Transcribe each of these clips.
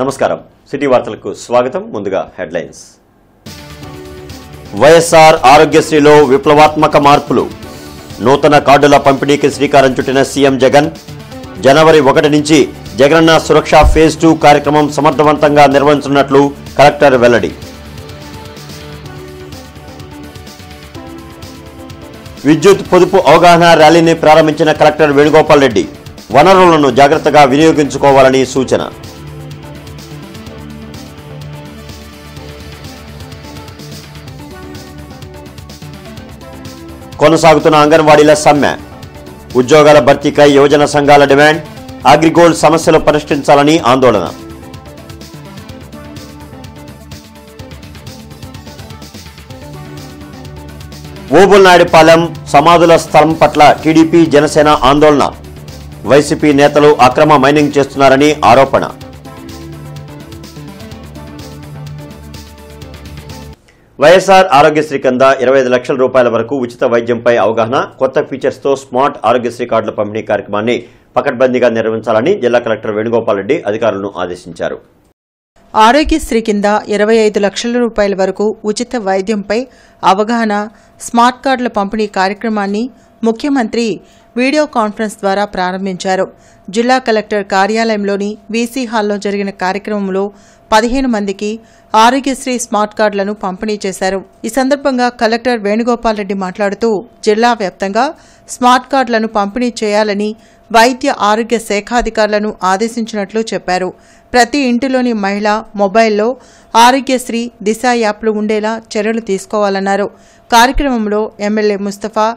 నమస్కారం సిటీ వార్తలకు స్వాగతం ముందుగా హెడ్లైన్స్ వైఎస్ఆర్ ఆరోగ్యశ్రీలో విప్లవాత్మక మార్పులు నూతన కార్డుల పంపిణీకి శ్రీకారం చుట్టిన సీఎం జగన్ జనవరి 1 నుంచి జగనన్న సురక్ష ఫేజ్ 2 కార్యక్రమం సమర్థవంతంగా నిర్వహించనున్నట్లు కలెక్టర్ వెల్లడి విద్యుత్ పొదుపు అవగాహన ర్యాలీని ప్రారంభించిన కలెక్టర్ వేణుగోపాల్ రెడ్డి వనరులను జాగ్రత్తగా వినియోగించుకోవాలని సూచన కొనసాగుతున్న అంగన్వాడీల సమ్మె ఉద్యోగాల భర్తీకై యువజన సంఘాల డిమాండ్ అగ్రిగోల్డ్ సమస్యలు పరిష్కరించాలని ఆందోళన ఓబుల్నాయుడుపాలెం సమాధుల స్థలం పట్ల టీడీపీ జనసేన ఆందోళన వైసీపీ నేతలు అక్రమ మైనింగ్ చేస్తున్నారని ఆరోపణ వైఎస్ఆర్ ఆరోగ్యశ్రీ కింద 25 లక్షల రూపాయల వరకు ఉచిత వైద్యంపై అవగాహన కొత్త ఫీచర్స్తో స్మార్ట్ ఆరోగ్యశ్రీ కార్డుల పంపిణీ కార్యక్రమాన్ని పకడ్బందీగా నిర్వహించాలని జిల్లా కలెక్టర్ వేణుగోపాల్ రెడ్డి అధికారులను ఆదేశించారు. ఆరోగ్యశ్రీ కింద 25 లక్షల రూపాయల వరకు ఉచిత వైద్యంపై అవగాహన స్మార్ట్ కార్డుల పంపిణీ కార్యక్రమాన్ని ముఖ్యమంత్రి వీడియో కాన్ఫరెన్స్ ద్వారా ప్రారంభించారు. జిల్లా కలెక్టర్ కార్యాలయంలోని వీసీ హాల్లో జరిగిన కార్యక్రమంలో 15 మందికి ఆరోగ్యశ్రీ స్మార్ట్ కార్డులను పంపిణీ చేశారు. ఈ సందర్భంగా కలెక్టర్ వేణుగోపాల్ రెడ్డి మాట్లాడుతూ జిల్లా వ్యాప్తంగా స్మార్ట్ కార్డులను పంపిణీ చేయాలని వైద్య ఆరోగ్య శాఖాధికారులను ఆదేశించినట్లు చెప్పారు. ప్రతి ఇంటిలోని మహిళ మొబైల్లో ఆరోగ్యశ్రీ దిశ యాప్లు ఉండేలా చర్యలు తీసుకోవాలన్నారు. కార్యక్రమంలో ఎమ్మెల్యే ముస్తఫా,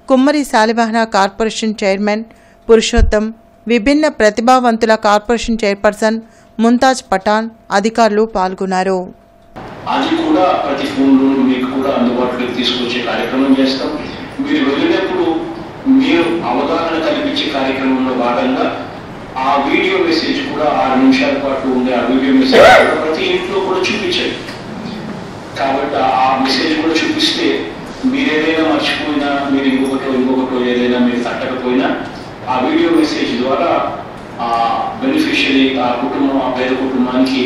కుమ్మరి శాలివాహన కార్పొరేషన్ చైర్మన్ పురుషోత్తం, విభిన్న ప్రతిభావంతుల కార్పొరేషన్ చైర్పర్సన్ ముంతాజ్ పఠాన్ అధికారులు పాల్గొన్నారు. అది కూడా ప్రతి ఫోన్లో మీకు కూడా అందుబాటులోకి తీసుకొచ్చే కార్యక్రమం చేస్తాం. మీరు వెళ్ళినప్పుడు మీరు అవగాహన కల్పించే కార్యక్రమంలో భాగంగా ఆ వీడియో మెసేజ్ కూడా 6 నిమిషాల పాటు ఉండే ఆ వీడియో మెసేజ్ కూడా ప్రతి ఇంట్లో కూడా చూపించండి. కాబట్టి ఆ మెసేజ్ కూడా చూపిస్తే మీరు ఏదైనా మర్చిపోయినా, మీరు ఇంకొకటో ఏదైనా మీరు తట్టకపోయినా ఆ వీడియో మెసేజ్ ద్వారా ఆ బెనిఫిషియరీ, ఆ కుటుంబం, ఆ పేద కుటుంబానికి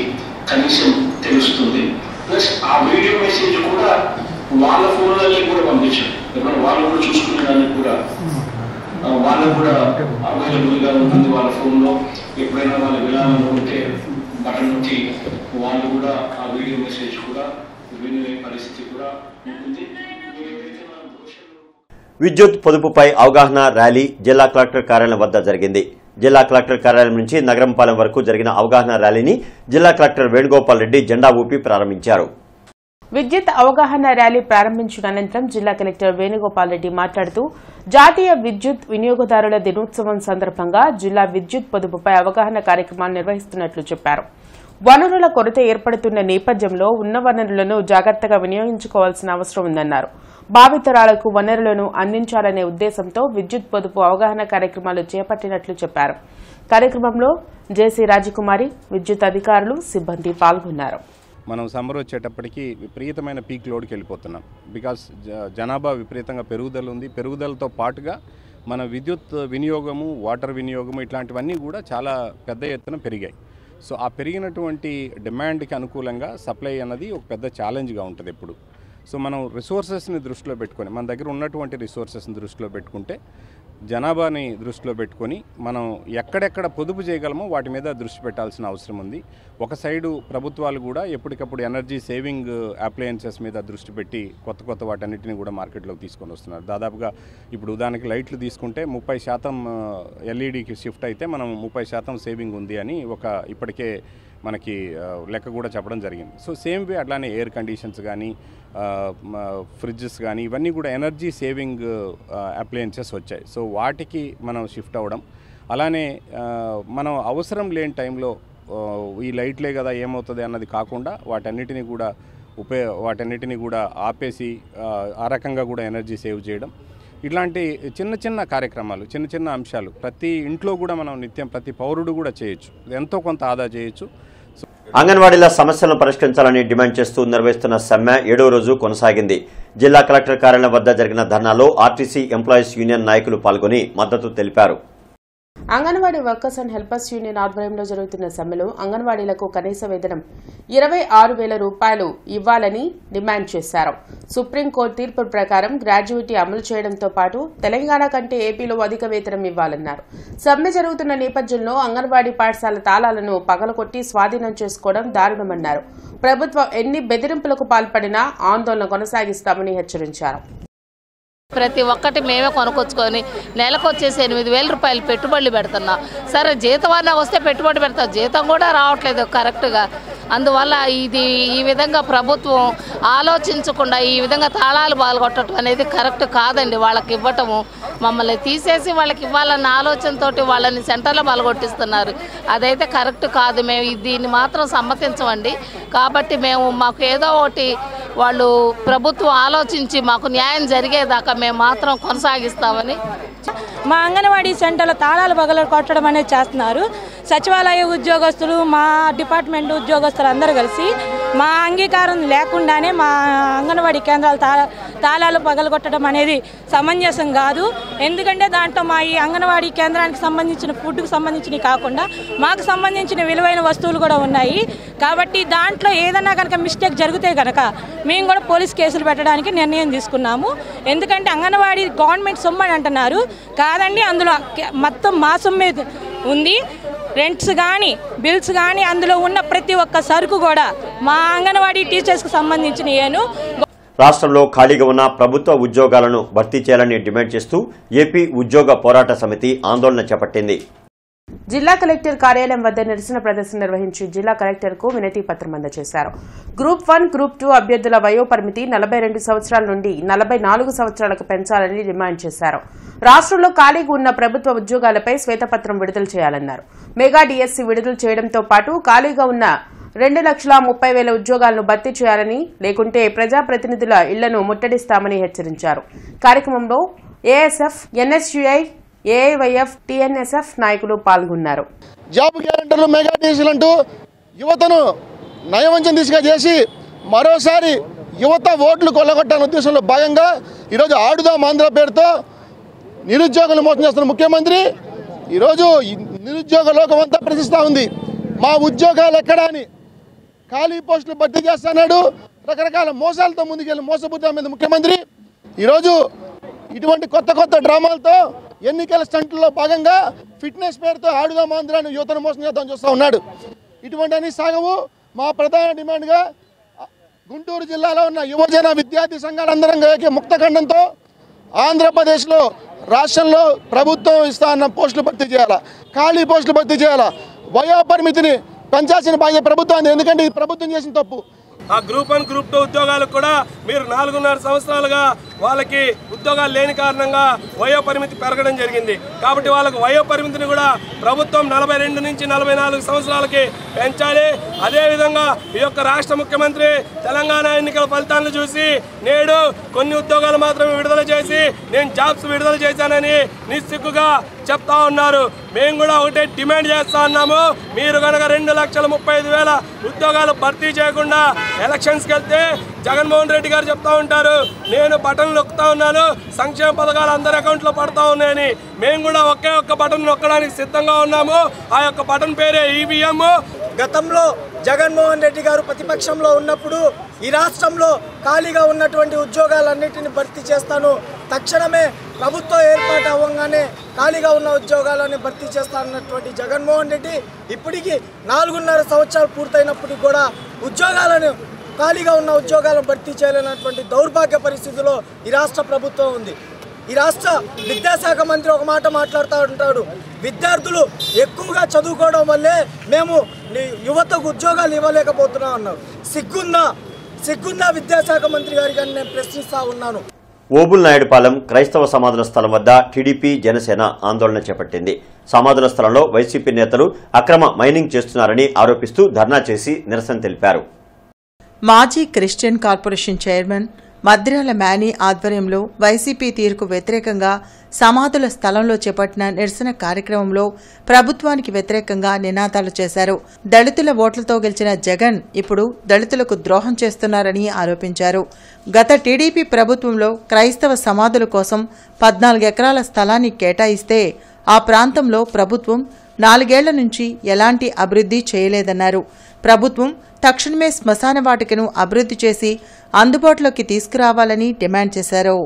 కనీసం తెలుస్తుంది. ప్లస్ ఆ వీడియో మెసేజ్ కూడా వాళ్ళ ఫోన్లకి కూడా పంపించండి. ఎప్పుడైనా వాళ్ళు కూడా చూసుకునే దానికి కూడా వాళ్ళకు కూడా అవైలబుల్గా ఉంటుంది. వాళ్ళ ఫోన్లో ఎప్పుడైనా వాళ్ళు వినాలనుకుంటే బటన్ నొక్కి వాళ్ళు కూడా ఆ వీడియో మెసేజ్ కూడా వినే పరిస్థితి కూడా ఉంటుంది. విద్యుత్ పొదుపుపై అవగాహన ర్యాలీ జిల్లా కలెక్టర్ కార్యాలయం వద్ద జరిగింది. జిల్లా కలెక్టర్ కార్యాలయం నుంచి నగరంపాలెం వరకు జరిగిన అవగాహన ర్యాలీని జిల్లా కలెక్టర్ వేణుగోపాల్ రెడ్డి జెండా ఊపి ప్రారంభించారు. విద్యుత్ అవగాహన ర్యాలీ ప్రారంభించిన అనంతరం జిల్లా కలెక్టర్ వేణుగోపాల్ రెడ్డి మాట్లాడుతూ జాతీయ విద్యుత్ వినియోగదారుల దినోత్సవం సందర్భంగా జిల్లా విద్యుత్ పొదుపుపై అవగాహన కార్యక్రమాన్ని నిర్వహిస్తున్నట్లు చెప్పారు. వనరుల కొరత ఏర్పడుతున్న నేపథ్యంలో ఉన్న వనరులను జాగ్రత్తగా వినియోగించుకోవాల్సిన అవసరం ఉందన్నారు. భావితరాలకు వనరులను అందించాలనే ఉద్దేశంతో విద్యుత్ పొదుపు అవగాహన కార్యక్రమాలు చేపట్టినట్లు చెప్పారు. కార్యక్రమంలో జేసీ రాజకుమారి, విద్యుత్ అధికారులు, సిబ్బంది పాల్గొన్నారు. మనం సమ్మర్ వచ్చేటప్పటికి విపరీతమైన పీక్ లోడ్కి వెళ్ళిపోతున్నాం. బికాస్ జనాభా విపరీతంగా పెరుగుదల ఉంది. పెరుగుదలతో పాటుగా మన విద్యుత్ వినియోగము, వాటర్ వినియోగము ఇట్లాంటివన్నీ కూడా చాలా పెద్ద ఎత్తున పెరిగాయి. సో ఆ పెరిగినటువంటి డిమాండ్కి అనుకూలంగా సప్లై అన్నది ఒక పెద్ద ఛాలెంజ్గా ఉంటుంది ఎప్పుడు. సో మనం రిసోర్సెస్ని దృష్టిలో పెట్టుకొని, మన దగ్గర ఉన్నటువంటి రిసోర్సెస్ని దృష్టిలో పెట్టుకుంటే, జనాభాని దృష్టిలో పెట్టుకొని మనం ఎక్కడెక్కడ పొదుపు చేయగలమో వాటి మీద దృష్టి పెట్టాల్సిన అవసరం ఉంది. ఒక సైడు ప్రభుత్వాలు కూడా ఎప్పటికప్పుడు ఎనర్జీ సేవింగ్ అప్లయన్సెస్ మీద దృష్టి పెట్టి కొత్త వాటన్నిటిని కూడా మార్కెట్లోకి తీసుకొని వస్తున్నారు. దాదాపుగా ఇప్పుడు ఉదాహరణకి లైట్లు తీసుకుంటే 30% ఎల్ఈడికి షిఫ్ట్ అయితే మనం 30% సేవింగ్ ఉంది అని ఇప్పటికే మనకి లెక్క కూడా చెప్పడం జరిగింది. సో సేమ్ వే అట్లానే ఎయిర్ కండిషన్స్ కానీ, ఫ్రిడ్జెస్ కానీ ఇవన్నీ కూడా ఎనర్జీ సేవింగ్ అప్లయన్సెస్ వచ్చాయి. సో వాటికి మనం షిఫ్ట్ అవ్వడం, అలానే మనం అవసరం లేని టైంలో ఈ లైట్లే కదా ఏమవుతుంది అన్నది కాకుండా వాటన్నిటిని కూడా ఆపేసి ఆ రకంగా కూడా ఎనర్జీ సేవ్ చేయడం, ఇట్లాంటి చిన్న కార్యక్రమాలు, చిన్న అంశాలు ప్రతి ఇంట్లో కూడా మనం నిత్యం ప్రతి పౌరుడు కూడా చేయొచ్చు. ఎంతో కొంత ఆదా చేయొచ్చు. అంగన్వాడీల సమస్యలను పరిష్కరించాలని డిమాండ్ చేస్తూ నిర్వహిస్తున్న సమ్మె 7వ రోజు కొనసాగింది. జిల్లా కలెక్టర్ కార్యాలయం వద్ద జరిగిన ధర్నాలో ఆర్టీసీ ఎంప్లాయీస్ యూనియన్ నాయకులు పాల్గొని మద్దతు తెలిపారు. Anganwadi workers and helpers union ఆధ్వర్యంలో జరుగుతున్న సమ్మెలో అంగన్వాడీలకు కనీస వేతనం 26,000 రూపాయలు ఇవ్వాలని డిమాండ్ చేశారు. సుప్రీంకోర్టు తీర్పు ప్రకారం గ్రాడ్యుయేటీ అమలు చేయడంతో పాటు తెలంగాణ కంటే ఏపీలో అధిక వేతనం ఇవ్వాలన్నారు. సమ్మె జరుగుతున్న నేపథ్యంలో అంగన్వాడీ పాఠశాల తాళాలను పగలకొట్టి స్వాధీనం చేసుకోవడం దారుణమన్నారు. ప్రభుత్వం ఎన్ని బెదిరింపులకు పాల్పడినా ఆందోళన కొనసాగిస్తామని హెచ్చరించారు. ప్రతి ఒక్కటి మేమే కొనుక్కొచ్చుకొని నెలకు వచ్చేసి 8,000 రూపాయలు పెట్టుబడులు పెడుతున్నా. సరే జీతం అన్నా వస్తే పెట్టుబడి పెడతాం, జీతం కూడా రావట్లేదు కరెక్ట్గా. అందువల్ల ఈ విధంగా ప్రభుత్వం ఆలోచించకుండా ఈ విధంగా తాళాలు పాల్గొట్టడం అనేది కరెక్ట్ కాదండి. వాళ్ళకి ఇవ్వటము, మమ్మల్ని తీసేసి వాళ్ళకి ఇవ్వాలన్న ఆలోచనతోటి వాళ్ళని సెంటర్లో పాల్గొట్టిస్తున్నారు. అదైతే కరెక్ట్ కాదు. మేము దీన్ని మాత్రం సమ్మతించమండి. కాబట్టి మాకు ఏదో ఒకటి వాళ్ళు ప్రభుత్వం ఆలోచించి మాకు న్యాయం జరిగేదాకా మేము మాత్రం కొనసాగిస్తామని. మా అంగన్వాడీ సెంటర్లో తాళాలు పగల కొట్టడం అనేది చేస్తున్నారు. సచివాలయ ఉద్యోగస్తులు, మా డిపార్ట్మెంట్ ఉద్యోగస్తులు అందరూ కలిసి మా అంగీకారం లేకుండానే మా అంగన్వాడీ కేంద్రాలు తాళాలు పగలగొట్టడం అనేది సమంజసం కాదు. ఎందుకంటే దాంట్లో మా ఈ అంగన్వాడీ కేంద్రానికి సంబంధించిన ఫుడ్కు సంబంధించినవి కాకుండా మాకు సంబంధించిన విలువైన వస్తువులు కూడా ఉన్నాయి. కాబట్టి దాంట్లో ఏదన్నా కనుక మిస్టేక్ జరిగితే కనుక మేము కూడా పోలీస్ కేసులు పెట్టడానికి నిర్ణయం తీసుకున్నాము. ఎందుకంటే అంగన్వాడీ గవర్నమెంట్ సొమ్ము అని అంటున్నారు, కాదండి. అందులో మొత్తం మా సొమ్మే ఉంది. రెంట్స్ కానీ బిల్స్ కానీ అందులో ఉన్న ప్రతి ఒక్క సరుకు కూడా మా అంగన్వాడీ టీచర్స్కి సంబంధించినయేను. రాష్ట్రంలో ఖాళీగా ఉన్న ప్రభుత్వ ఉద్యోగాలను భర్తీ చేయాలని డిమాండ్ చేస్తూ ఏపీ ఉద్యోగ పోరాట సమితి ఆందోళన చేపట్టింది. జిల్లా కలెక్టర్ కార్యాలయం వద్ద నిరసన ప్రదర్శన నిర్వహించి జిల్లా కలెక్టర్కు వినతి పత్రం అందజేశారు. గ్రూప్ 1, గ్రూప్ 2 అభ్యర్థుల వయోపరిమితి 42 సంవత్సరాల నుండి 44 సంవత్సరాలకు పెంచాలని డిమాండ్ చేశారు. రాష్ట్రంలో ఖాళీగా ఉన్న ప్రభుత్వ ఉద్యోగాలపై శ్వేతపత్రం విడుదల చేయాలన్నారు. మెగా డిఎస్సీ విడుదల చేయడంతో పాటు ఖాళీగా ఉన్న 2,30,000 ఉద్యోగాలను భర్తీ చేయాలని, లేకుంటే ప్రజాప్రతినిధుల ఇళ్లను ముట్టడిస్తామని హెచ్చరించారు. కార్యక్రమంలో ఏఎస్ఎఫ్, ఎన్ఎస్యుఐ, ఏఐవైఎఫ్, టీఎన్ఎస్ఎఫ్ నాయకులు పాల్గొన్నారు. జాబ్ గ్యారెంటీలు, మెగా డిఎస్సీలు అంటూ యువతను నయవంచన దిశగా చేసి మరోసారి యువత ఓట్లు కొల్లగొట్టాలనే ఉద్దేశంలో భాగంగా ఈరోజు ఆడుదాం ఆంధ్ర పేరుతో నిరుద్యోగులు మోసం చేస్తున్న ముఖ్యమంత్రి ఈరోజు నిరుద్యోగ లోకం అంతా ప్రశ్నిస్తూ ఉంది. మా ఉద్యోగాలు ఎక్కడా అని ఖాళీ పోస్టులు భర్తీ చేస్తున్నాడు. రకరకాల మోసాలతో ముందుకెళ్ళి మోసబుద్ధి మీద ముఖ్యమంత్రి ఈరోజు ఇటువంటి కొత్త డ్రామాలతో ఎన్నికల స్టంట్లో భాగంగా ఫిట్నెస్ పేరుతో ఆడుదాం ఆంధ్రాన్ని యువతను మోసం చేద్దాం చూస్తూ ఉన్నాడు. ఇటువంటి అన్ని సాగవు. మా ప్రధాన డిమాండ్గా గుంటూరు జిల్లాలో ఉన్న యువజన విద్యార్థి సంఘాలందరం ముక్తఖండంతో ఆంధ్రప్రదేశ్లో రాష్ట్రంలో ప్రభుత్వం ఇస్తా అన్న పోస్టులు భర్తీ చేయాలా, ఖాళీ పోస్టులు భర్తీ చేయాలా, వయోపరిమితిని పెంచాల్సిన బాధ్యత ప్రభుత్వం. ఎందుకంటే ఇది ప్రభుత్వం చేసిన తప్పు. ఆ గ్రూప్ 1, గ్రూప్ 2 ఉద్యోగాలకు కూడా మీరు 4.5 సంవత్సరాలుగా వాళ్ళకి ఉద్యోగాలు లేని కారణంగా వయో పరిమితి పెరగడం జరిగింది. కాబట్టి వాళ్ళకు వయో పరిమితిని కూడా ప్రభుత్వం 42 నుంచి 44 సంవత్సరాలకి పెంచాలి. అదేవిధంగా ఈ యొక్క రాష్ట్ర ముఖ్యమంత్రి తెలంగాణ ఎన్నికల ఫలితాలను చూసి నేడు కొన్ని ఉద్యోగాలు మాత్రమే విడుదల చేసి నేను జాబ్స్ విడుదల చేశానని నిస్సిగ్గుగా చెప్తా ఉన్నారు. మేము కూడా ఒకటే డిమాండ్ చేస్తా ఉన్నాము. మీరు కనుక 2,35,000 ఉద్యోగాలు భర్తీ చేయకుండా ఎలక్షన్స్కి వెళ్తే జగన్మోహన్ రెడ్డి గారు చెప్తా ఉంటారు, నేను బటన్ నొక్కుతా ఉన్నాను, సంక్షేమ పథకాలు అందరి అకౌంట్లో పడతా ఉన్నాయని. మేము కూడా ఒకే ఒక్క బటన్ నొక్కడానికి సిద్ధంగా ఉన్నాము. ఆ యొక్క బటన్ పేరే ఈవీఎం. గతంలో జగన్మోహన్ రెడ్డి గారు ప్రతిపక్షంలో ఉన్నప్పుడు ఈ రాష్ట్రంలో ఖాళీగా ఉన్నటువంటి ఉద్యోగాలన్నింటినీ భర్తీ చేస్తాను, తక్షణమే ప్రభుత్వం ఏర్పాటు అవ్వగానే ఖాళీగా ఉన్న ఉద్యోగాలని భర్తీ చేస్తానన్నటువంటి జగన్మోహన్ రెడ్డి ఇప్పటికీ 4.5 సంవత్సరాలు పూర్తయినప్పటికీ కూడా ఖాళీగా ఉన్న ఉద్యోగాలను భర్తీ చేయలేనటువంటి దౌర్భాగ్య పరిస్థితిలో ఈ రాష్ట్ర ప్రభుత్వం ఉంది. ఈ రాష్ట్ర విద్యాశాఖ మంత్రి ఒక మాట మాట్లాడుతూ ఉంటాడు, విద్యార్థులు ఎక్కువగా చదువుకోవడం వల్లే మేము యువతకు ఉద్యోగాలు ఇవ్వలేకపోతున్నాం అన్నారు. సిగ్గుందా విద్యాశాఖ మంత్రి గారికి అని నేను ప్రశ్నిస్తా ఉన్నాను. ఓబుల్నాయుడుపాలెం క్రైస్తవ సమాధుల స్థలం వద్ద టీడీపీ, జనసేన ఆందోళన చేపట్టింది. సమాధుల స్థలంలో వైసీపీ నేతలు అక్రమ మైనింగ్ చేస్తున్నారని ఆరోపిస్తూ ధర్నా చేసి నిరసన తెలిపారు. మాజీ క్రిస్టియన్ కార్పొరేషన్ చైర్మన్ మద్రాల మేనీ ఆధ్వర్యంలో వైసీపీ తీరుకు వ్యతిరేకంగా సమాధుల స్థలంలో చేపట్టిన నిరసన కార్యక్రమంలో ప్రభుత్వానికి వ్యతిరేకంగా నినాదాలు చేశారు. దళితుల ఓట్లతో గెలిచిన జగన్ ఇప్పుడు దళితులకు ద్రోహం చేస్తున్నారని ఆరోపించారు. గత టీడీపీ ప్రభుత్వంలో క్రైస్తవ సమాధుల కోసం 14 ఎకరాల స్థలాన్ని కేటాయిస్తే ఆ ప్రాంతంలో ప్రభుత్వం 4 ఏళ్ల నుంచి ఎలాంటి అభివృద్ధి చేయలేదన్నారు. ప్రభుత్వం తక్షణమే శ్మశాన వాటికను అభివృద్ధి చేసి అందుబాటులోకి తీసుకురావాలని డిమాండ్ చేశారు.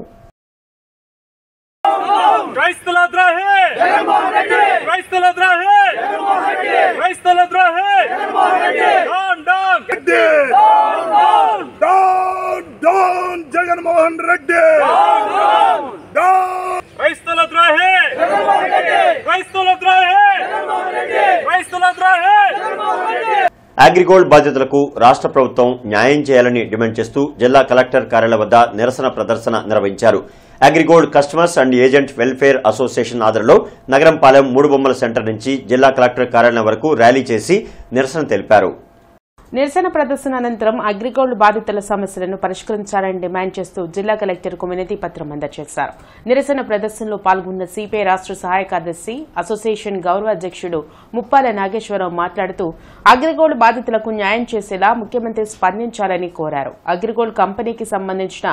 అగ్రిగోల్డ్ బాధితులకు రాష్ట్ర ప్రభుత్వం న్యాయం చేయాలని డిమాండ్ చేస్తూ జిల్లా కలెక్టర్ కార్యాలయం వద్ద నిరసన ప్రదర్శన నిర్వహించారు. AgriGold customers and agent welfare association ఆధ్వర్యంలో నగరంపాలెం 3 బొమ్మల సెంటర్ నుంచి జిల్లా కలెక్టర్ కార్యాలయం వరకు ర్యాలీ చేసి నిరసన తెలిపారు. నిరసన ప్రదర్శన అనంతరం అగ్రిగోల్డ్ బాధితుల సమస్యలను పరిష్కరించాలని డిమాండ్ చేస్తూ జిల్లా కలెక్టర్కు వినతి పత్రం అందజేశారు. నిరసన ప్రదర్శనలో పాల్గొన్న సిపిఐ రాష్ట్ర సహాయ కార్యదర్శి అసోసియేషన్ గౌరవ అధ్యక్షుడు ముప్పాల నాగేశ్వరరావు మాట్లాడుతూ అగ్రిగోల్డ్ బాధితులకు న్యాయం చేసేలా ముఖ్యమంత్రి స్పందించాలని కోరారు. అగ్రిగోల్డ్ కంపెనీకి సంబంధించిన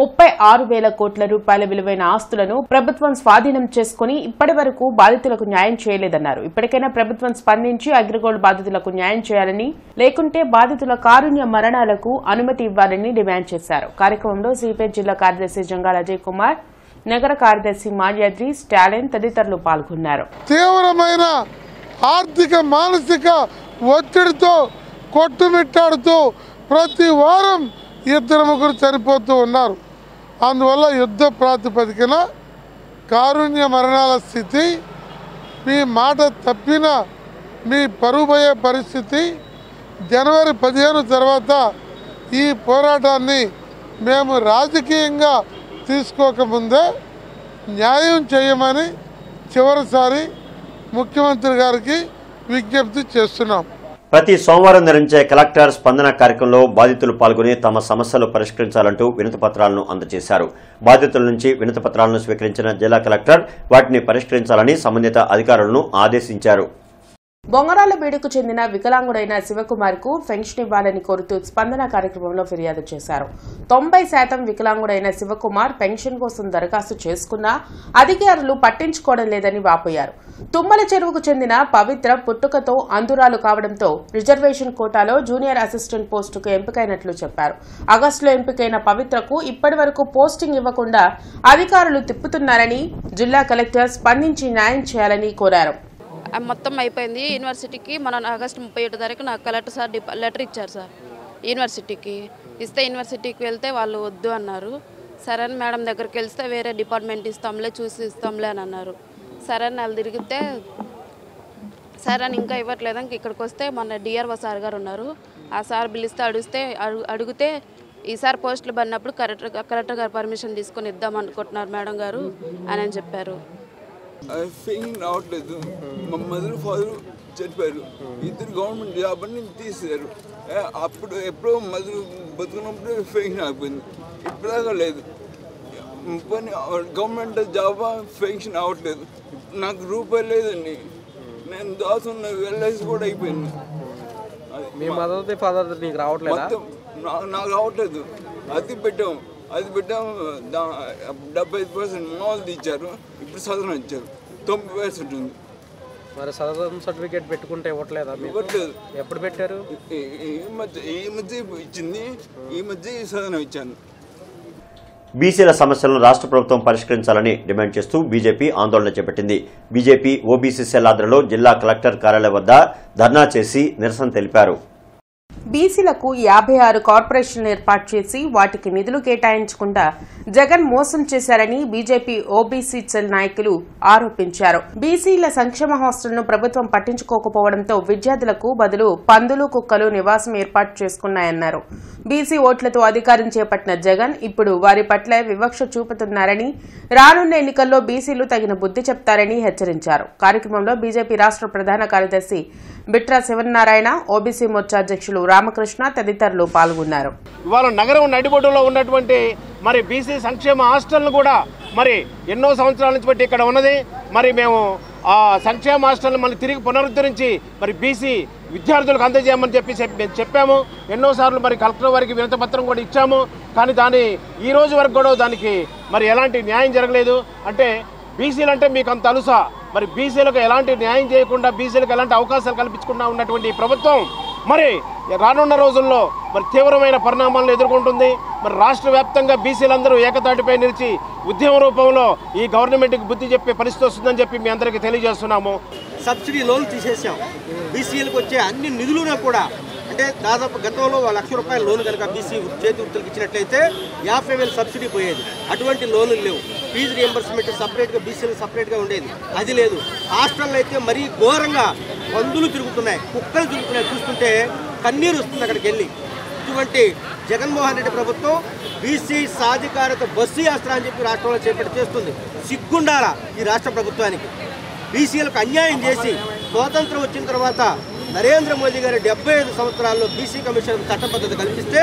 36,000 కోట్ల రూపాయల విలువైన ఆస్తులను ప్రభుత్వం స్వాధీనం చేసుకుని ఇప్పటి వరకు బాధితులకు న్యాయం చేయలేదన్నారు. ఇప్పటికైనా ప్రభుత్వం స్పందించి అగ్రిగోల్డ్ బాధితులకు న్యాయం చేయాలని, లేకుంటే బాధితుల కారుణ్య మరణాలకు అనుమతి ఇవ్వాలని డిమాండ్ చేశారు. కార్యక్రమంలో సిపిఐ జిల్లా కార్యదర్శి జంగాల అజయ్ కుమార్, నగర కార్యదర్శి మాల్యాద్రి, స్టాలిన్ తదితరులు పాల్గొన్నారు. తీవ్రమైన ఆర్థిక మానసిక ఒత్తిడితో కొట్టుమిట్టాడుతూ ప్రతి వారం 2-3 చనిపోతూ ఉన్నారు. అందువల్ల యుద్ధ ప్రాతిపదికన కారుణ్య మరణాల స్థితి, మీ మాట తప్పిన మీ పరువు పోయే పరిస్థితి. జనవరి 15 తర్వాత ఈ పోరాటాన్ని మేము రాజకీయంగా తీసుకోకముందే న్యాయం చేయమని చివరిసారి ముఖ్యమంత్రి గారికి విజ్ఞప్తి చేస్తున్నాం. ప్రతి సోమవారం నిర్వహించే కలెక్టర్ స్పందన కార్యక్రమంలో బాధితులు పాల్గొని తమ సమస్యలు పరిష్కరించాలంటూ వినతి పత్రాలను అందజేశారు. బాధితుల నుంచి వినతి పత్రాలను స్వీకరించిన జిల్లా కలెక్టర్ వాటిని పరిష్కరించాలని సంబంధిత అధికారులను ఆదేశించారు. బొంగరాలబేడుకు చెందిన వికలాంగుడైన శివకుమార్ కు పెన్షన్ ఇవ్వాలని కోరుతూ స్పందన కార్యక్రమంలో ఫిర్యాదు చేశారు. 90% వికలాంగుడైన శివకుమార్ పెన్షన్ కోసం దరఖాస్తు చేసుకున్నా అధికారులు పట్టించుకోవడం లేదని వాపోయారు. తుమ్మల చెరువుకు చెందిన పవిత్ర పుట్టుకతో అంధురాలు కావడంతో రిజర్వేషన్ కోటాలో జూనియర్ అసిస్టెంట్ పోస్టుకు ఎంపికైనట్లు చెప్పారు. ఆగస్టులో ఎంపికైన పవిత్రకు ఇప్పటి వరకు పోస్టింగ్ ఇవ్వకుండా అధికారులు తిప్పుతున్నారని జిల్లా కలెక్టర్ స్పందించి న్యాయం చేయాలని కోరారు. మొత్తం అయిపోయింది. యూనివర్సిటీకి మన ఆగస్టు 31 తారీఖు నాకు కలెక్టర్ సార్ లెటర్ ఇచ్చారు సార్. యూనివర్సిటీకి ఇస్తే యూనివర్సిటీకి వెళ్తే వాళ్ళు వద్దు అన్నారు. సరే అని మేడం దగ్గరికి వెళ్తే వేరే డిపార్ట్మెంట్ ఇస్తాంలే, చూసి ఇస్తాంలే అని అన్నారు. సరే అని వాళ్ళు తిరిగితే సరే అని ఇంకా ఇవ్వట్లేదు. ఇంక ఇక్కడికి వస్తే మన డిఆర్ఓ సార్ గారు ఉన్నారు. ఆ సార్ పిలిస్తే అడిగితే ఈసారి పోస్టులు పడినప్పుడు కలెక్టర్ గారు పర్మిషన్ తీసుకొని ఇద్దాం అనుకుంటున్నారు మేడం గారు అని చెప్పారు. ఫెయిన్ రావట్లేదు. మా మదర్ ఫాదర్ చనిపోయారు. 2 గవర్నమెంట్ జాబ్ అని తీసారు. అప్పుడు ఎప్పుడో మదర్ బతుకున్నప్పుడు ఫెయిన్ అయిపోయింది. ఇప్పుడుదాకా లేదు. గవర్నమెంట్ జాబ్ ఫెయిన్ అవ్వట్లేదు. నాకు రూపాయి లేదండి. నేను దాచున్న ఎల్ఐసి కూడా అయిపోయింది. మీ మదర్ ఫాదర్ నీకు రావట్లేదు? నాకు రావట్లేదు. అది పెట్టాం 75% మామూలు ఇచ్చారు. ఇప్పుడు సదరం ఇచ్చారు 90% ఉంది. మరి సదరం సర్టిఫికేట్ పెట్టుకుంటే ఇవ్వట్లేదా? ఇవ్వట్లేదు. ఎప్పుడు పెట్టారు? ఈ మధ్య ఇచ్చింది. ఈ మధ్య సదనం ఇచ్చాను. బీసీల సమస్యలను రాష్ట్ర ప్రభుత్వం పరిష్కరించాలని డిమాండ్ చేస్తూ బీజేపీ ఆందోళన చేపట్టింది. బీజేపీ ఓబీసీ సెల్ ఆధ్వర్యంలో జిల్లా కలెక్టర్ కార్యాలయం వద్ద ధర్నా చేసి నిరసన తెలిపారు. బీసీలకు 56 కార్పొరేషన్లు ఏర్పాటు చేసి వాటికి నిధులు కేటాయించకుండా జగన్ మోసం చేశారని బీజేపీ ఓబీసీ సెల్ నాయకులు ఆరోపించారు. బీసీల సంక్షేమ హాస్టల్ను ప్రభుత్వం పట్టించుకోకపోవడంతో విద్యార్థులకు బదులు పందులు, కుక్కలు నివాసం ఏర్పాటు చేసుకున్నాయన్నారు. బీసీ ఓట్లతో అధికారం చేపట్టిన జగన్ ఇప్పుడు వారి పట్ల వివక్ష చూపుతున్నారని, రానున్న ఎన్నికల్లో బీసీలు తగిన బుద్ధి చెప్తారని హెచ్చరించారు. కార్యక్రమంలో బీజేపీ రాష్ట్ర ప్రధాన కార్యదర్శి బిట్రా శివనారాయణ, ఓబీసీ మోర్చా అధ్యక్షులు రామకృష్ణ తదితరులు పాల్గొన్నారు. ఇవాళ నగరం నడిబొడ్డులో ఉన్నటువంటి మరి బీసీ సంక్షేమ హాస్టల్ను కూడా మరి ఎన్నో సంవత్సరాల నుంచి బట్టి ఇక్కడ ఉన్నది. మరి మేము ఆ సంక్షేమ హాస్టల్ని మళ్ళీ తిరిగి పునరుద్ధరించి మరి బీసీ విద్యార్థులకు అందజేయమని చెప్పాము. ఎన్నోసార్లు మరి కలెక్టర్ వారికి వినతి పత్రం కూడా ఇచ్చాము. కానీ ఈ రోజు వరకు కూడా దానికి మరి ఎలాంటి న్యాయం జరగలేదు. అంటే బీసీలు అంటే మీకు అంత అలుసా? మరి బీసీలకు ఎలాంటి న్యాయం చేయకుండా బీసీలకు ఎలాంటి అవకాశాలు కల్పించకుండా ఉన్నటువంటి ఈ ప్రభుత్వం మరి రానున్న రోజుల్లో మరి తీవ్రమైన పరిణామాలను ఎదుర్కొంటుంది. మరి రాష్ట్ర వ్యాప్తంగా బీసీలందరూ ఏకతాటిపై నిలిచి ఉద్యమ రూపంలో ఈ గవర్నమెంట్కి బుద్ధి చెప్పే పరిస్థితి వస్తుందని చెప్పి మీ అందరికీ తెలియజేస్తున్నాము. సబ్సిడీ లోన్లు తీసేసాం. బీసీలకు వచ్చే అన్ని నిధులను కూడా అంటే దాదాపు గతంలో ₹1,00,000 లోన్ కనుక బీసీ చేతి వృత్తులకు ఇచ్చినట్లయితే 50,000 సబ్సిడీ పోయేది. అటువంటి లోన్లు లేవు. ఫీజు రియంబర్స్మెంట్ సపరేట్గా బీసీలకు సపరేట్గా ఉండేది, అది లేదు. హాస్టల్లో అయితే మరీ ఘోరంగా పందులు తిరుగుతున్నాయి, కుక్కలు తిరుగుతున్నాయి. చూస్తుంటే కన్నీరు వస్తుంది అక్కడికి వెళ్ళి. ఇటువంటి జగన్మోహన్ రెడ్డి ప్రభుత్వం బీసీ సాధికారత బస్సు యాత్ర అని చెప్పి రాష్ట్రంలో చేపట్టి చేస్తుంది. సిగ్గుండాల ఈ రాష్ట్ర ప్రభుత్వానికి. బీసీలకు అన్యాయం చేసి స్వాతంత్రం వచ్చిన తర్వాత నరేంద్ర మోదీ గారు 75 సంవత్సరాల్లో బీసీ కమిషన్ చట్టబద్ధత కల్పిస్తే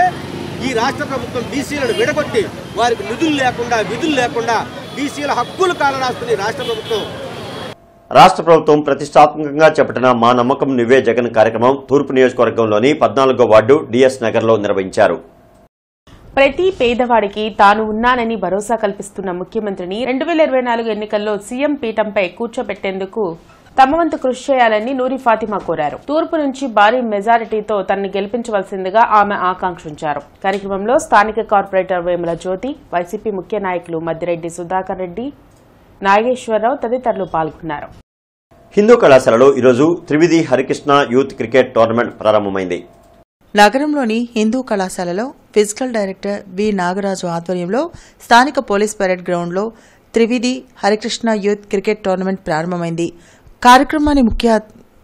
ఈ రాష్ట్ర ప్రభుత్వం బీసీలను విడగొట్టి వారికి నిధులు లేకుండా విధులు లేకుండా బీసీల హక్కులు కాలరాస్తుంది రాష్ట్ర ప్రభుత్వం. రాష్ట్ర ప్రభుత్వం ప్రతిష్టాత్మకంగా చేపట్టిన మా నమ్మకం నువ్వే జగన్ కార్యక్రమం తూర్పు నియోజకవర్గంలోని 14వ వార్డు డిఎస్ నగర్లో నిర్వహించారు. ప్రతి పేదవాడికి తాను ఉన్నానని భరోసా కల్పిస్తున్న ముఖ్యమంత్రిని 2024 ఎన్నికల్లో సీఎం పీఠంపై కూర్చోబెట్టేందుకు తమ వంతు కృషి చేయాలని నూరి ఫాతిమా కోరారు. తూర్పు నుంచి భారీ మెజారిటీతో తనని గెలిపించవలసిందిగా ఆమె ఆకాంక్షించారు. కార్యక్రమంలో స్థానిక కార్పొరేటర్ వేముల జ్యోతి, వైసీపీ ముఖ్య నాయకులు మద్దిరెడ్డి సుధాకర్ రెడ్డి, నాగేశ్వరరావు తదితరులు పాల్గొన్నారు. హిందూ కళాశాలలో ఈరోజు త్రివిధి హరికృష్ణ యూత్ క్రికెట్ టోర్నమెంట్ ప్రారంభమైంది. నగరంలోని హిందూ కళాశాలలో ఫిజికల్ డైరెక్టర్ వి నాగరాజు ఆధ్వర్యంలో స్థానిక పోలీస్ పరేడ్ గ్రౌండ్లో త్రివిధి హరికృష్ణ యూత్ క్రికెట్ టోర్నమెంట్ ప్రారంభమైంది.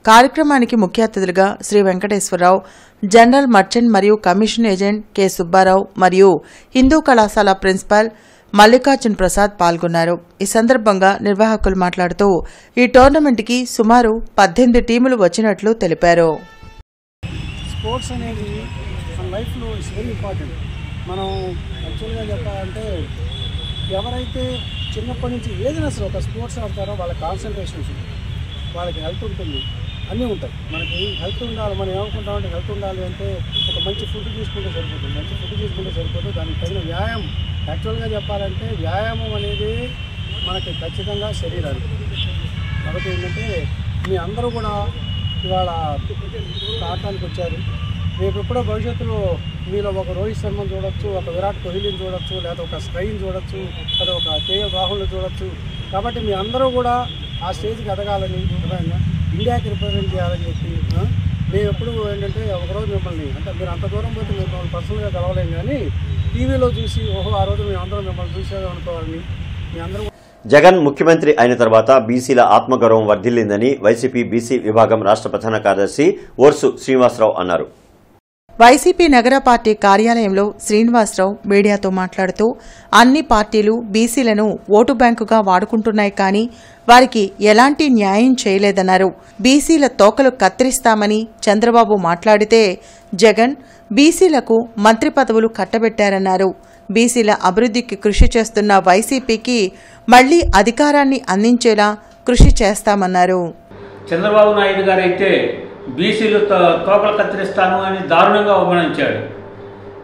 కార్యక్రమానికి ముఖ్య అతిథులుగా శ్రీ వెంకటేశ్వరరావు, జనరల్ మర్చెంట్ మరియు కమిషన్ ఏజెంట్ కె సుబ్బారావు మరియు హిందూ కళాశాల ప్రిన్సిపాల్ మల్లికార్జున్ ప్రసాద్ పాల్గొన్నారు. ఈ సందర్భంగా నిర్వాహకులు మాట్లాడుతూ ఈ టోర్నమెంట్కి సుమారు 18 టీములు వచ్చినట్లు తెలిపారు. స్పోర్ట్స్ అనేది మన లైఫ్లో ఇట్స్ వెరీ ఇంపార్టెంట్. మనం యాక్చువల్గా చెప్పాలంటే ఎవరైతే చిన్నప్పటి నుంచి ఏదైనా సరే ఒక స్పోర్ట్స్ ఆడతారో వాళ్ళ కాన్సన్ట్రేషన్స్, వాళ్ళకి హెల్త్ ఉంటుంది, అన్నీ ఉంటాయి. మనకి హెల్త్ ఉండాలి. మనం ఏమనుకుంటామంటే హెల్త్ ఉండాలి అంటే ఒక మంచి ఫుడ్ తీసుకుంటే సరిపోతుంది. మంచి ఫుడ్ తీసుకుంటే సరిపోతుంది. దానికి తగిన వ్యాయామం. యాక్చువల్గా చెప్పాలంటే వ్యాయామం అనేది మనకి ఖచ్చితంగా శరీరానికి. కాబట్టి ఏంటంటే మీ అందరూ కూడా ఇవాళ ఆడటానికి వచ్చారు. రేపు ఎప్పుడో భవిష్యత్తులో మీలో ఒక రోహిత్ శర్మను చూడొచ్చు, ఒక విరాట్ కోహ్లీని చూడొచ్చు, లేదా ఒక స్ట్రైన్ చూడొచ్చు, లేదా ఒక కేఎల్ రాహుల్ని చూడొచ్చు. కాబట్టి మీ అందరూ కూడా ఆ స్టేజ్కి ఎదగాలని, ఇండియాకి రిప్రజెంట్ చేయాలని చెప్పి మేము ఎప్పుడు ఏంటంటే ఒకరోజు మిమ్మల్ని అంటే మీరు అంత దూరం పోతే మిమ్మల్ని పర్సనల్గా కలవలేం, కానీ టీవీలో చూసి ఓహో ఆ రోజు మేమందరం మిమ్మల్ని చూసేది అనుకోవాలని మీ అందరూ. జగన్ ముఖ్యమంత్రి అయిన తర్వాత బీసీల ఆత్మగౌరవం వర్ధిల్లిందని వైసీపీ బీసీ విభాగం రాష్ట్ర ప్రధాన కార్యదర్శి ఓర్సు శ్రీనివాసరావు అన్నారు. వైసీపీ నగర పార్టీ కార్యాలయంలో శ్రీనివాసరావు మీడియాతో మాట్లాడుతూ అన్ని పార్టీలు బీసీలను ఓటు బ్యాంకుగా వాడుకుంటున్నాయి, కానీ వారికి ఎలాంటి న్యాయం చేయలేదన్నారు. బీసీల తోకలు కత్తిరిస్తామని చంద్రబాబు మాట్లాడితే జగన్ బీసీలకు మంత్రి పదవులు కట్టబెట్టారన్నారు. బీసీల అభివృద్ధికి కృషి చేస్తున్న వైసీపీకి మళ్లీ అధికారాన్ని అందించేలా కృషి చేస్తామన్నారు. చంద్రబాబు నాయుడు గారు అయితే బీసీలు తోకలు కత్తిరిస్తాను అని దారుణంగా అవమానించాడు.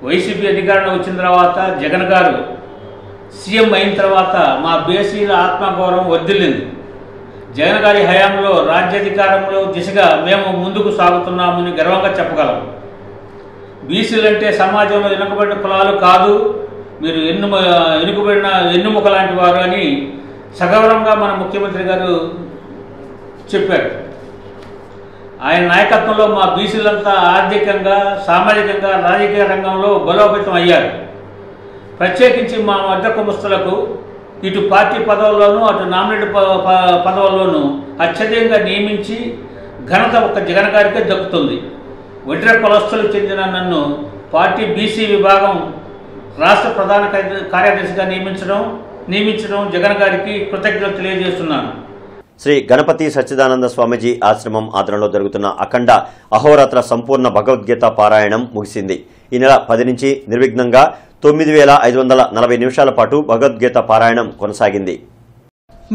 వైసీపీ అధికారంలో వచ్చిన తర్వాత జగన్ గారు సీఎం అయిన తర్వాత మా బీసీల ఆత్మగౌరవం వర్ధిల్లింది. జగన్ గారి హయాంలో రాజ్యాధికారంలో దిశగా మేము ముందుకు సాగుతున్నామని గర్వంగా చెప్పగలం. బీసీలంటే సమాజంలో వెనుకబడిన కులాలు కాదు, మీరు వెనుకబడిన ఎన్నుముక లాంటి వారు అని సగౌరవంగా మన ముఖ్యమంత్రి గారు చెప్పారు. ఆయన నాయకత్వంలో మా బీసీలంతా ఆర్థికంగా, సామాజికంగా, రాజకీయ రంగంలో బలోపేతం అయ్యారు. ప్రత్యేకించి మా మధ్య కుమస్తులకు ఇటు పార్టీ పదవుల్లోనూ అటు నామినేటెడ్ పదవుల్లోనూ అత్యధికంగా నియమించి ఘనత ఒక్క జగన్ గారికే దక్కుతుంది. ఒంటరి కులస్తులకు చెందిన నన్ను పార్టీ బీసీ విభాగం రాష్ట్ర ప్రధాన కార్యదర్శిగా నియమించడం జగన్ గారికి కృతజ్ఞతలు తెలియజేస్తున్నాను. శ్రీ గణపతి సచ్చిదానంద స్వామీజీ ఆశ్రమం ఆధ్వర్యంలో జరుగుతున్న అఖండ అహోరాత్ర సంపూర్ణ భగవద్గీత పారాయణం ముగిసింది. ఈ నెల 10 నుంచి నిర్విఘ్నంగా 9540 నిమిషాల పాటు భగవద్గీత పారాయణం కొనసాగింది.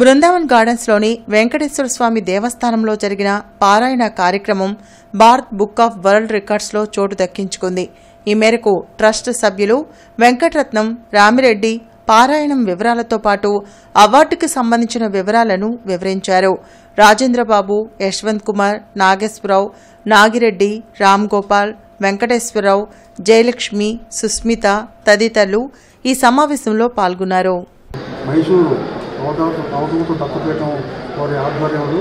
బృందావన్ గార్డెన్స్లోని వెంకటేశ్వర స్వామి దేవస్థానంలో జరిగిన పారాయణ కార్యక్రమం భారత్ బుక్ ఆఫ్ వరల్డ్ రికార్డ్స్లో చోటు దక్కించుకుంది. ఈ మేరకు ట్రస్ట్ సభ్యులు వెంకటరత్నం, రామిరెడ్డి, పారాయణం వివరాలతో పాటు అవార్డుకి సంబంధించిన వివరాలను వివరించారు. రాజేంద్రబాబు, యశ్వంత్ కుమార్, నాగేశ్వరరావు, నాగిరెడ్డి, రామ్ గోపాల్, వెంకటేశ్వరరావు, జయలక్ష్మి, సుస్మిత తదితరులు ఈ సమావేశంలో పాల్గొన్నారు. మైసూరు అవధూత దత్తపీఠం వారి ఆధ్వర్యంలో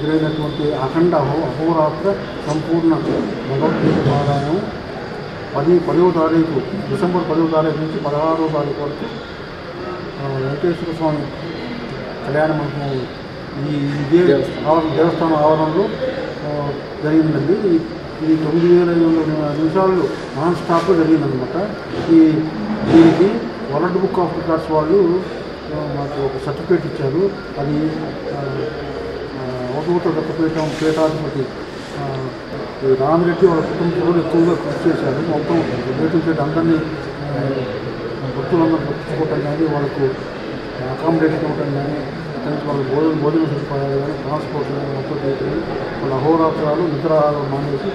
జరిగినటువంటి అఖండ అహోరాత్ర సంపూర్ణ భగవద్గీత పారాయణం 10వ తారీఖు డిసెంబర్ 10వ తారీఖు నుంచి 16వ తారీఖు వరకు వెంకటేశ్వర స్వామి కళ్యాణ మండపం ఈ దేవస్థానం ఆవరణలో జరిగిందండి. ఈ 9,500 నిమిషాలు నాన్ స్టాప్ జరిగిందనమాట. దీనికి వరల్డ్ బుక్ ఆఫ్ రికార్డ్స్ వాళ్ళు మాకు ఒక సర్టిఫికేట్ ఇచ్చారు. అది అవధూత దత్తపీఠం పీఠాధిపతి రామిరెడ్డి వాళ్ళ కుటుంబంలో ఎక్కువగా కృషి చేశారు. మొత్తం రిలేటివ్ అందరినీ భక్తులందరూ పట్టించుకోవటం కానీ, వాళ్ళకు అకామిడేషన్ ఇవ్వటం కానీ, వాళ్ళ భోజన సదుపాయాలు కానీ, ట్రాన్స్పోర్ట్ కానీ మొత్తం చేసి వాళ్ళ అహోరాత్రాలు నిద్రాహారం మానేసి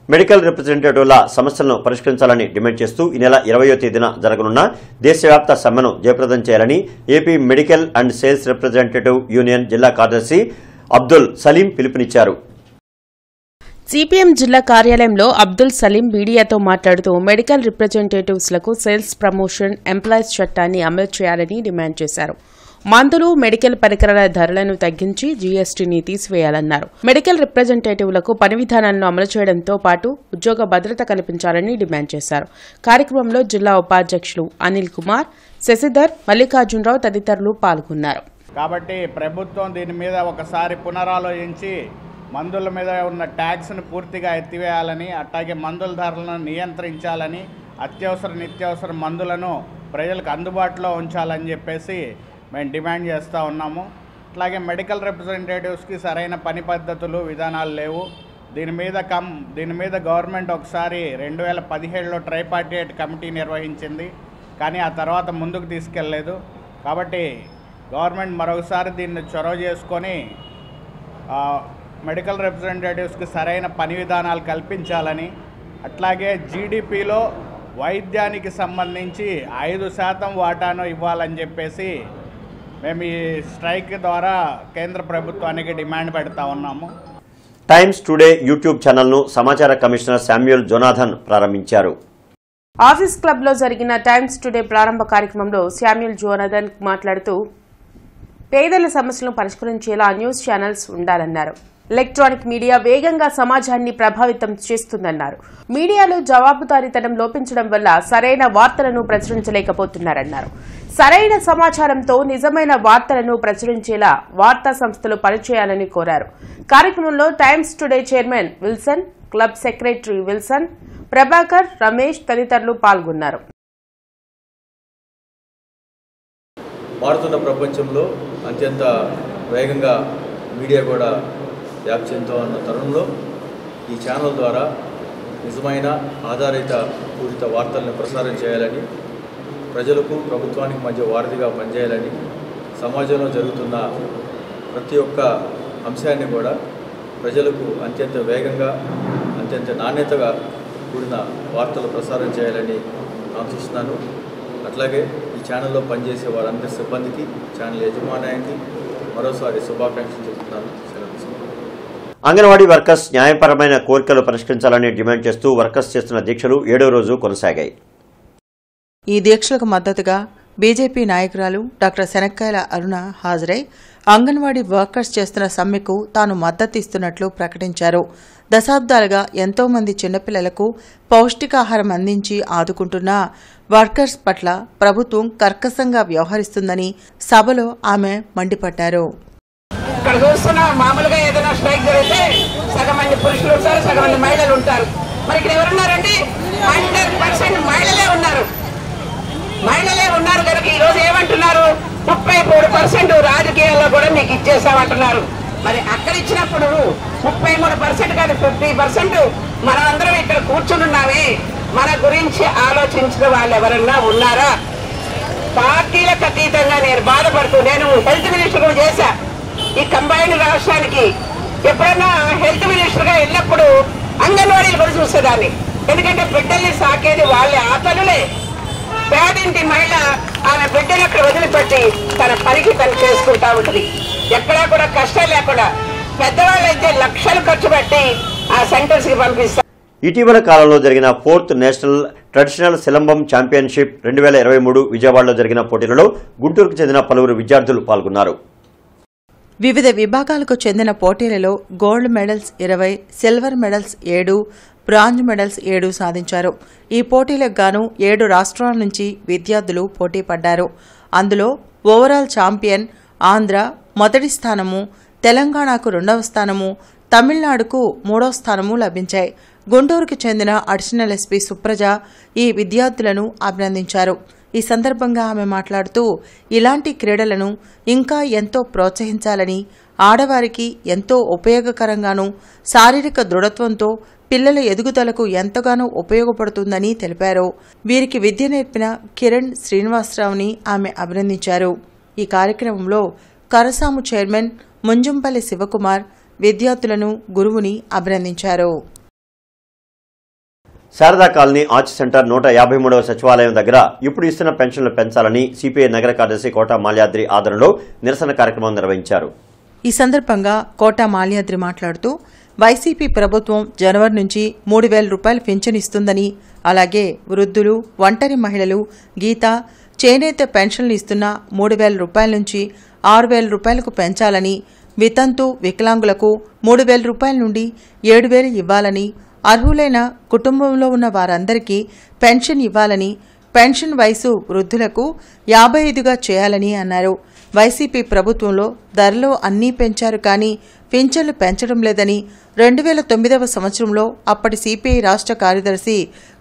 మెడికల్ రిప్రజెంటేటివ్ల సమస్యలను పరిష్కరించాలని డిమాండ్ చేస్తూ ఈ నెల 20వ తేదీన జరగనున్న దేశవ్యాప్త సమ్మెను జయప్రదం చేయాలని AP medical and sales representative union జిల్లా కార్యదర్శి అబ్దుల్ సలీం పిలుపునిచ్చారు. సిపిఎం జిల్లా కార్యాలయంలో అబ్దుల్ సలీం మీడియాతో మాట్లాడుతూ మెడికల్ రిప్రజెంటేటివ్స్లకు సేల్స్ ప్రమోషన్ ఎంప్లాయీస్ చట్టాన్ని అమలు చేయాలని డిమాండ్ చేశారు. మందులు, మెడికల్ పరికరాల ధరలను తగ్గించి జీఎస్టీని తీసివేయాలన్నారు. మెడికల్ రిప్రజెంటేటివ్లకు పని విధానాలను అమలు చేయడంతో పాటు ఉద్యోగ భద్రత కల్పించాలని డిమాండ్ చేశారు. కార్యక్రమంలో జిల్లా ఉపాధ్యక్షులు అనిల్ కుమార్, శశిధర్, మల్లికార్జునరావు తదితరులు పాల్గొన్నారు. కాబట్టి ప్రభుత్వం దీని మీద ఒకసారి పునరాలోచించి మందుల మీద ఉన్న ట్యాక్స్ను పూర్తిగా ఎత్తివేయాలని, అట్లాగే మందుల ధరలను నియంత్రించాలని, అత్యవసర నిత్యావసర మందులను ప్రజలకు అందుబాటులో ఉంచాలని చెప్పేసి మేము డిమాండ్ చేస్తూ ఉన్నాము. అట్లాగే మెడికల్ రిప్రజెంటేటివ్స్కి సరైన పని పద్ధతులు, విధానాలు లేవు. దీని మీద గవర్నమెంట్ ఒకసారి 2017లో ట్రైపార్టైట్ కమిటీ నిర్వహించింది, కానీ ఆ తర్వాత ముందుకు తీసుకెళ్ళలేదు. కాబట్టి గవర్నమెంట్ మరొకసారి దీన్ని చొరవ చేసుకొని మెడికల్ రిప్రజెంటేటివ్స్కి సరైన పని విధానాలు కల్పించాలని, అట్లాగే జీడిపిలో వైద్యానికి సంబంధించి 5% వాటాను ఇవ్వాలని చెప్పేసి మేము ఈ స్ట్రైక్ ద్వారా కేంద్ర ప్రభుత్వానికి డిమాండ్ పెడతా ఉన్నాము. టైమ్స్ టుడే యూట్యూబ్ ఛానల్ను సమాచార కమిషనర్ శామ్యూల్ జోనాథన్ ప్రారంభించారు. ఆఫీస్ క్లబ్లో జరిగిన టైమ్స్ టుడే ప్రారంభ కార్యక్రమంలో శామ్యూల్ జోనాథన్ మాట్లాడుతూ పేదల సమస్యలను పరిష్కరించేలా న్యూస్ ఛానల్స్ ఉండాలన్నారు. ఎలక్ట్రానిక్ మీడియా వేగంగా సమాజాన్ని ప్రభావితం చేస్తుందన్నారు. మీడియాలో జవాబుదారీతనం లోపించడం వల్ల సరైన వార్తలను ప్రచురించలేకపోతున్నారన్నారు. సరైన సమాచారంతో నిజమైన వార్తలను ప్రచురించేలా వార్తా సంస్థలు పనిచేయాలని కోరారు. కార్యక్రమంలో times today chairman Wilson, club secretary Wilson, Prabhakar, Ramesh తదితరులు పాల్గొన్నారు. మారుతున్న ప్రపంచంలో అత్యంత వేగంగా మీడియా కూడా వ్యాప్తి చెందుతూ ఉన్న తరుణంలో ఈ ఛానల్ ద్వారా నిజమైన ఆధారిత పూరిత వార్తలను ప్రసారం చేయాలని, ప్రజలకు ప్రభుత్వానికి మధ్య వారధిగా పనిచేయాలని, సమాజంలో జరుగుతున్న ప్రతి ఒక్క అంశాన్ని కూడా ప్రజలకు అత్యంత వేగంగా, అత్యంత నాణ్యతగా కూడిన వార్తలు ప్రసారం చేయాలని ఆశిస్తున్నాను. అట్లాగే ఈ ఛానల్లో పనిచేసే వారందరి సిబ్బందికి, ఛానల్ యజమానానికి మరోసారి శుభాకాంక్షలు చెబుతున్నాను. అంగన్వాడీ వర్కర్స్ న్యాయపరమైన కోరికలు పరిష్కరించాలని డిమాండ్ చేస్తూ వర్కర్స్ చేస్తున్న దీక్షలు 7వ రోజు కొనసాగాయి. ఈ దీక్షలకు మద్దతుగా బీజేపీ నాయకురాలు డాక్టర్ శనక్కాయల అరుణ హాజరై అంగన్వాడీ వర్కర్స్ చేస్తున్న సమ్మెకు తాను మద్దతిస్తున్నట్లు ప్రకటించారు. దశాబ్దాలుగా ఎంతో మంది చిన్నపిల్లలకు పౌష్టికాహారం అందించి ఆదుకుంటున్న వర్కర్స్ పట్ల ప్రభుత్వం కర్కశంగా వ్యవహరిస్తుందని సభలో ఆమె మండిపడ్డారు. ఇక్కడ చూస్తున్నా మామూలుగా ఏదైనా స్ట్రైక్ జరిగితే సగం మంది పురుషులు ఉంటారు, సగం మంది మహిళలు ఉంటారు. మరి ఇక్కడ ఎవరున్నారండి? 100% మహిళలే ఉన్నారు. మహిళలే ఉన్నారు కనుక ఈ రోజు ఏమంటున్నారు? 33% రాజకీయాల్లో కూడా మీకు ఇచ్చేసామంటున్నారు. మరి అక్కడ ఇచ్చినప్పుడు 33% కాదు 50% మనందరం ఇక్కడ కూర్చున్నామే. మన గురించి ఆలోచించిన వాళ్ళు ఎవరన్నా ఉన్నారా? పార్టీలకు అతీతంగా నేను బాధపడుతూ, నేను హెల్త్ మినిస్టర్ చేశా ఈ కంబైన్డ్ రాష్ట్రానికి. ఎప్పుడన్నా హెల్త్ మినిస్టర్ గా వెళ్ళినప్పుడు అంగన్వాడీలు కూడా చూసేదాన్ని. ఎందుకంటే బిడ్డల్ని సాకేది వాళ్ళే, ఆ తల్లులే. పేదింటి మహిళ ఆమె బిడ్డను అక్కడ వదిలిపెట్టి తన పనికి తను చేసుకుంటా ఉంటుంది. ఎక్కడా కూడా కష్టం లేకుండా పెద్దవాళ్ళైతే లక్షలు ఖర్చు పెట్టి ఆ సెంటర్స్ కి పంపిస్తారు. ఇటీవల కాలంలో జరిగిన 4th national traditional silambam championship 2023 విజయవాడలో జరిగిన పోటీలలో గుంటూరుకు చెందిన పలువురు విద్యార్థులు పాల్గొన్నారు. వివిధ విభాగాలకు చెందిన పోటీలలో gold medals 20, silver medals 7, bronze medals 7 సాధించారు. ఈ పోటీలకు గాను 7 రాష్ట్రాల నుంచి విద్యార్థులు పోటీ పడ్డారు. అందులో ఓవరాల్ ఛాంపియన్ ఆంధ్ర మొదటి స్థానము, తెలంగాణకు 2వ స్థానము, తమిళనాడుకు 3వ స్థానము లభించాయి. గుంటూరుకు చెందిన అడిషనల్ ఎస్పీ సుప్రజ ఈ విద్యార్థులను అభినందించారు. ఈ సందర్భంగా ఆమె మాట్లాడుతూ ఇలాంటి క్రీడలను ఇంకా ఎంతో ప్రోత్సహించాలని, ఆడవారికి ఎంతో ఉపయోగకరంగానూ శారీరక దృఢత్వంతో పిల్లల ఎదుగుదలకు ఎంతగానో ఉపయోగపడుతుందని తెలిపారు. వీరికి విద్య నేర్పిన కిరణ్ శ్రీనివాసరావుని ఆమె అభినందించారు. ఈ కార్యక్రమంలో కరసాము చైర్మన్ ముంజంపల్లి శివకుమార్ విద్యార్థులను, గురువుని అభినందించారు. శారదా కాలనీ ఆర్చ్ సెంటర్ 153వ సచివాలయం దగ్గర ఇప్పుడు ఇస్తున్న పెన్షన్లు పెంచాలని సిపిఐ నగర కార్యదర్శి కోట మాల్యాద్రి ఆధ్వర్యంలో నిరసన కార్యక్రమం నిర్వహించారు. ఈ సందర్భంగా కోట మాల్యాద్రి మాట్లాడుతూ వైసీపీ ప్రభుత్వం జనవరి నుంచి 3,000 రూపాయలు పింఛన్ ఇస్తుందని, అలాగే వృద్ధులు, ఒంటరి మహిళలు, గీత, చేనేత పెన్షన్లు ఇస్తున్న 3,000 రూపాయల నుంచి 6,000 రూపాయలకు పెంచాలని, వితంతు వికలాంగులకు 3,000 రూపాయల నుండి 7,000 ఇవ్వాలని, అర్హులైన కుటుంబంలో ఉన్న వారందరికీ పెన్షన్ ఇవ్వాలని, పెన్షన్ వయసు వృద్ధులకు 55గా చేయాలని అన్నారు. వైసీపీ ప్రభుత్వంలో ధరలు అన్నీ పెంచారు కానీ పింఛన్లు పెంచడం లేదని 2009వ సంవత్సరంలో అప్పటి సిపిఐ రాష్ట్ర కార్యదర్శి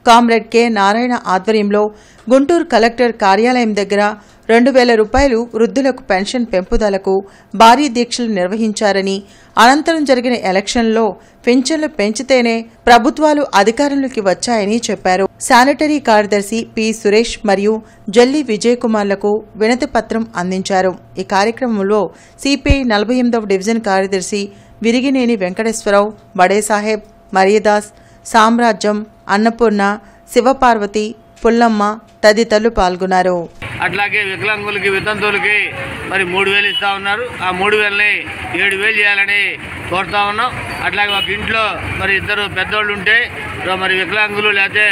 కామ్రేడ్ కె నారాయణ ఆధ్వర్యంలో గుంటూరు కలెక్టర్ కార్యాలయం దగ్గర 2,000 రూపాయలు వృద్ధులకు పెన్షన్ పెంపుదలకు భారీ దీక్షలు నిర్వహించారని, అనంతరం జరిగిన ఎలక్షన్లో పింఛన్లు పెంచితేనే ప్రభుత్వాలు అధికారంలోకి వచ్చాయని చెప్పారు. శానిటరీ కార్యదర్శి పి సురేష్ మరియు జల్లి విజయ్ కుమార్లకు వినతి పత్రం అందించారు. ఈ కార్యక్రమంలో సిపిఐ 48వ డివిజన్ కార్యదర్శి విరిగినేని వెంకటేశ్వరరావు, బడేసాహెబ్, మరియదాస్, సామ్రాజ్యం, అన్నపూర్ణ, శివపార్వతి, పుల్లమ్మ తదితరులు పాల్గొన్నారు. అట్లాగే వికలాంగులకి, వితంతువులకి మరి 3,000 ఇస్తా ఉన్నారు. ఆ 3,000ని 7,000 చేయాలని కోరుతా ఉన్నాం. అట్లాగే ఒక ఇంట్లో మరి ఇద్దరు పెద్దోళ్ళు ఉంటే, మరి వికలాంగులు లేకపోతే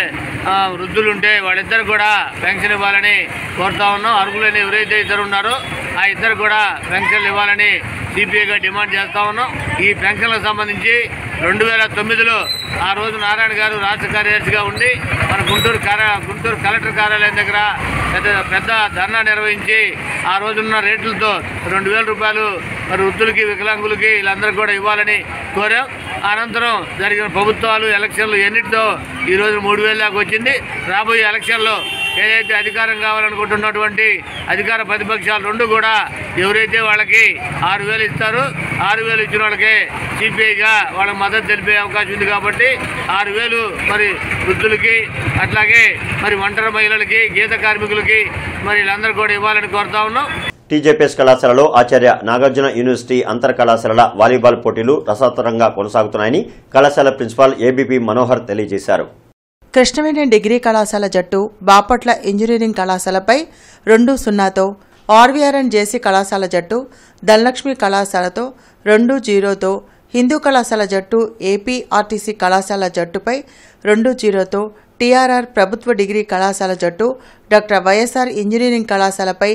వృద్ధులు ఉంటే వాళ్ళిద్దరు కూడా పెన్షన్ ఇవ్వాలని కోరుతా ఉన్నాం. అర్హులని ఎవరైతే ఇద్దరు ఉన్నారో ఆ ఇద్దరు కూడా పెన్షన్లు ఇవ్వాలని సిపిఐగా డిమాండ్ చేస్తా ఉన్నాం. ఈ పెన్షన్లకు సంబంధించి 2009లో ఆ రోజు నారాయణ గారు రాష్ట్ర కార్యదర్శిగా ఉండి మన గుంటూరు కలెక్టర్ కార్యాలయం దగ్గర పెద్ద ధర్నా నిర్వహించి ఆ రోజున్న రేట్లతో 2,000 రూపాయలు మరి వృద్ధులకి, వికలాంగులకి వీళ్ళందరికీ కూడా ఇవ్వాలని కోరాం. అనంతరం జరిగిన ప్రభుత్వాలు, ఎలక్షన్లు ఎన్నిటితో ఈరోజు 3,000 దాకా వచ్చింది. రాబోయే ఎలక్షన్లో ఏదైతే అధికారం కావాలనుకుంటున్నటువంటి అధికార ప్రతిపక్షాలు రెండు కూడా ఎవరైతే వాళ్ళకి 6,000 ఇస్తారో 6,000 ఇచ్చిన వాళ్ళకే సిపిఐగా వాళ్ళకి మద్దతు తెలిపే అవకాశం ఉంది. కాబట్టి 6,000 మరి వృద్ధులకి, అట్లాగే మరి ఒంటరి మహిళలకి, గీత కార్మికులకి మరి వీళ్ళందరూ కూడా ఇవ్వాలని కోరుతా ఉన్నాం. టీజేపీఎస్ కళాశాలలో ఆచార్య నాగార్జున యూనివర్సిటీ అంతర్ కళాశాలల వాలీబాల్ పోటీలు రసవత్తరంగా కొనసాగుతున్నాయని కళాశాల ప్రిన్సిపాల్ ఏబీపీ మనోహర్ తెలియజేశారు. కృష్ణవేణి డిగ్రీ కళాశాల జట్టు బాపట్ల ఇంజనీరింగ్ కళాశాలపై 2-0తో, ఆర్వీఆర్ఎన్ జేసీ కళాశాల జట్టు ధనలక్ష్మి కళాశాలతో 2-0తో, హిందూ కళాశాల జట్టు ఏపీఆర్టీసీ కళాశాల జట్టుపై 2-0తో, టీఆర్ఆర్ ప్రభుత్వ డిగ్రీ కళాశాల జట్టు డాక్టర్ వైఎస్ఆర్ ఇంజనీరింగ్ కళాశాలపై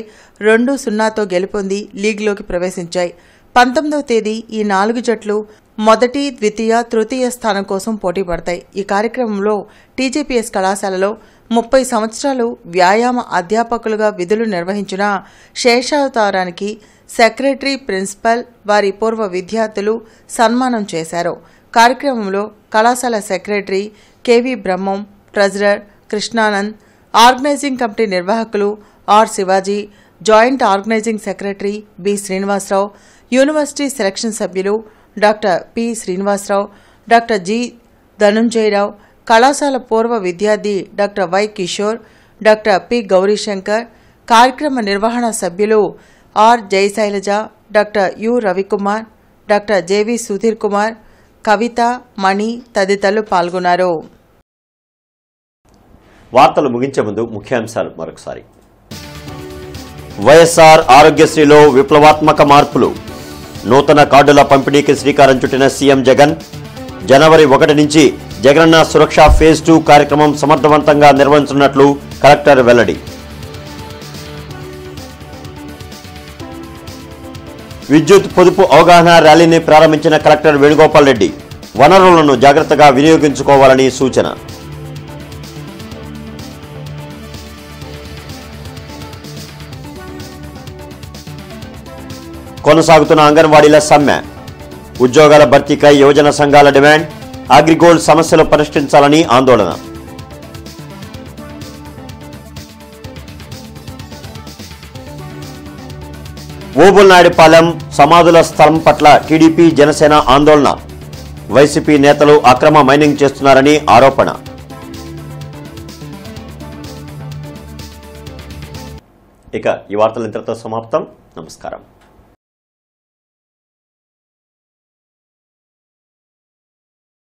2-0తో గెలుపొంది లీగ్లోకి ప్రవేశించాయి. 19వ తేదీ ఈ 4 జట్లు మొదటి, ద్వితీయ, తృతీయ స్థానం కోసం పోటీ పడతాయి. ఈ కార్యక్రమంలో టీజేపీఎస్ కళాశాలలో 30 సంవత్సరాలు వ్యాయామ అధ్యాపకులుగా విధులు నిర్వహించిన శేషావతారానికి సెక్రటరీ, ప్రిన్సిపల్, వారి పూర్వ విద్యార్థులు సన్మానం చేశారు. కార్యక్రమంలో కళాశాల secretary KV Brahmam, treasurer Krishnanand, organising committee నిర్వాహకులు R Shivaji, joint organising secretary B Srinivasarao, university selection సభ్యులు doctor P Srinivasarao, doctor G Dhanunjayarao, కళాశాల పూర్వ విద్యార్థి doctor Y Kishore, doctor P Gaurishankar, కార్యక్రమ నిర్వహణ సభ్యులు R Jayashailaja, doctor U Ravikumar, doctor JV Sudheer Kumar, Kavitha, Mani తదితరులు పాల్గొన్నారు. వార్తలు ముగించే ముందు ముఖ్యాంశాలు మరొకసారి. వైఎస్ఆర్ ఆరోగ్యశ్రీలో విప్లవాత్మక మార్పులు. నూతన కార్డుల పంపిణీకి శ్రీకారం చుట్టిన సీఎం జగన్. జనవరి 1 నుంచి జగనన్న సురక్ష ఫేజ్ 2 కార్యక్రమం సమర్థవంతంగా నిర్వహించనున్నట్లు కలెక్టర్ వెల్లడి. విద్యుత్ పొదుపు అవగాహన ర్యాలీని ప్రారంభించిన కలెక్టర్ వేణుగోపాల్ రెడ్డి. వనరులను జాగ్రత్తగా వినియోగించుకోవాలని సూచన. కొనసాగుతున్న అంగన్వాడీల సమ్మె. ఉద్యోగాల భర్తీకై యువజన సంఘాల డిమాండ్. అగ్రిగోల్డ్ సమస్యలు పరిష్కరించాలని ఆందోళన. ఓబుల్నాయుడుపాలెం సమాధుల స్థలం పట్ల టీడీపీ జనసేన ఆందోళన. వైసీపీ నేతలు అక్రమ మైనింగ్ చేస్తున్నారని ఆరోపణ. ఇక ఈ వార్తలు ఇంతటితో సమాప్తం. నమస్కారం.